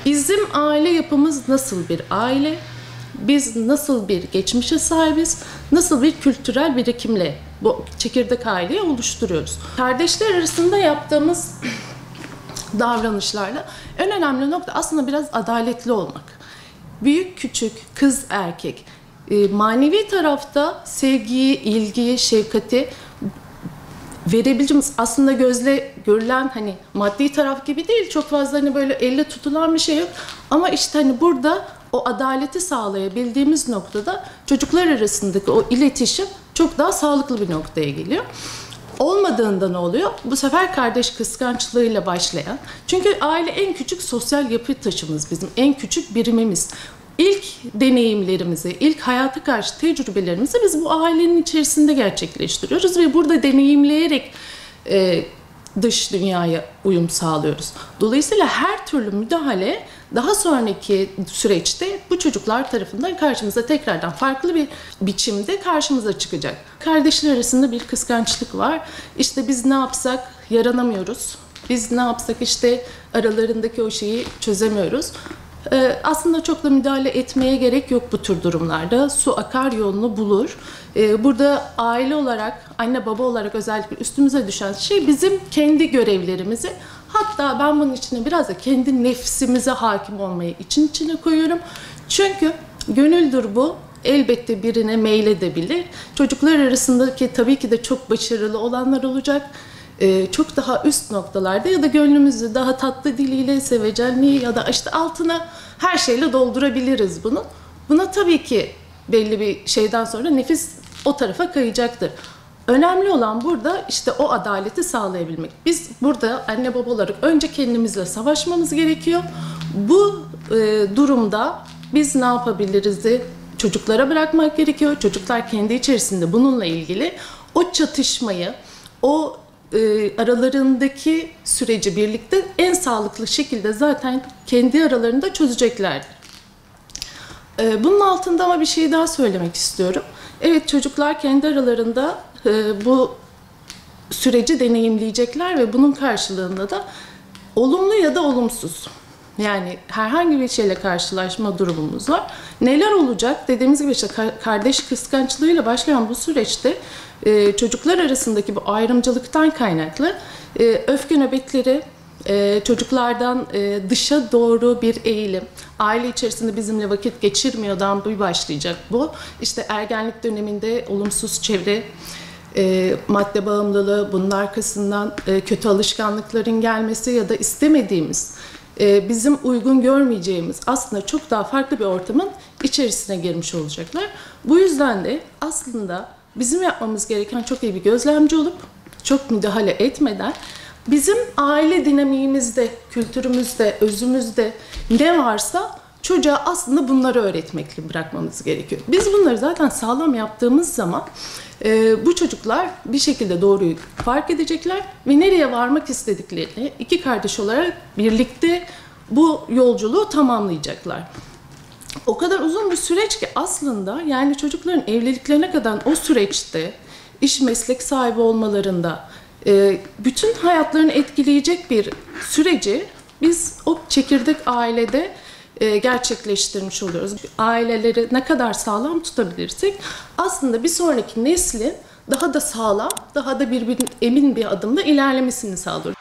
Bizim aile yapımız nasıl bir aile? Biz nasıl bir geçmişe sahibiz? Nasıl bir kültürel birikimle bu çekirdek aileyi oluşturuyoruz? Kardeşler arasında yaptığımız davranışlarla en önemli nokta aslında biraz adaletli olmak. Büyük, küçük, kız, erkek. Manevi tarafta sevgiyi, ilgiyi, şefkati verebileceğimiz, aslında gözle görülen hani maddi taraf gibi değil, çok fazla hani böyle elle tutulan bir şey yok. Ama işte hani burada o adaleti sağlayabildiğimiz noktada çocuklar arasındaki o iletişim çok daha sağlıklı bir noktaya geliyor. Olmadığında ne oluyor? Bu sefer kardeş kıskançlığıyla başlayan. Çünkü aile en küçük sosyal yapı taşımız bizim, en küçük birimimiz. İlk deneyimlerimizi, ilk hayata karşı tecrübelerimizi biz bu ailenin içerisinde gerçekleştiriyoruz ve burada deneyimleyerek dış dünyaya uyum sağlıyoruz. Dolayısıyla her türlü müdahale daha sonraki süreçte bu çocuklar tarafından karşımıza tekrardan farklı bir biçimde karşımıza çıkacak. Kardeşler arasında bir kıskançlık var. İşte biz ne yapsak yaranamıyoruz. Biz ne yapsak işte aralarındaki o şeyi çözemiyoruz. Aslında çok da müdahale etmeye gerek yok bu tür durumlarda. Su akar yolunu bulur. Burada aile olarak, anne baba olarak özellikle üstümüze düşen şey bizim kendi görevlerimizi, hatta ben bunun içine biraz da kendi nefsimize hakim olmayı içine koyuyorum. Çünkü gönüldür bu. Elbette birine meyledebilir. Çocuklar arasındaki tabii ki de çok başarılı olanlar olacak. Çok daha üst noktalarda ya da gönlümüzü daha tatlı diliyle, sevecenliği ya da işte altına her şeyle doldurabiliriz bunu. Buna tabii ki belli bir şeyden sonra nefis o tarafa kayacaktır. Önemli olan burada işte o adaleti sağlayabilmek. Biz burada anne baba olarak önce kendimizle savaşmamız gerekiyor. Bu durumda biz ne yapabiliriz'i çocuklara bırakmak gerekiyor. Çocuklar kendi içerisinde bununla ilgili o çatışmayı, o aralarındaki süreci birlikte en sağlıklı şekilde zaten kendi aralarında çözeceklerdir. Bunun altında ama bir şey daha söylemek istiyorum. Evet, çocuklar kendi aralarında bu süreci deneyimleyecekler ve bunun karşılığında da olumlu ya da olumsuz, yani herhangi bir şeyle karşılaşma durumumuz var. Neler olacak? Dediğimiz gibi işte kardeş kıskançlığıyla başlayan bu süreçte çocuklar arasındaki bu ayrımcılıktan kaynaklı öfke nöbetleri, çocuklardan dışa doğru bir eğilim, aile içerisinde bizimle vakit geçirmiyordan bir başlayacak bu. İşte ergenlik döneminde olumsuz çevre, madde bağımlılığı, bunun arkasından kötü alışkanlıkların gelmesi ya da istemediğimiz, bizim uygun görmeyeceğimiz aslında çok daha farklı bir ortamın içerisine girmiş olacaklar. Bu yüzden de aslında bizim yapmamız gereken çok iyi bir gözlemci olup çok müdahale etmeden bizim aile dinamiğimizde, kültürümüzde, özümüzde ne varsa çocuğa aslında bunları öğretmekle bırakmamız gerekiyor. Biz bunları zaten sağlam yaptığımız zaman bu çocuklar bir şekilde doğruyu fark edecekler ve nereye varmak istediklerini iki kardeş olarak birlikte bu yolculuğu tamamlayacaklar. O kadar uzun bir süreç ki aslında, yani çocukların evliliklerine kadar o süreçte iş meslek sahibi olmalarında bütün hayatlarını etkileyecek bir süreci biz o çekirdek ailede gerçekleştirmiş oluyoruz. Aileleri ne kadar sağlam tutabilirsek aslında bir sonraki neslin daha da sağlam, daha da birbirinin emin bir adımda ilerlemesini sağlıyoruz.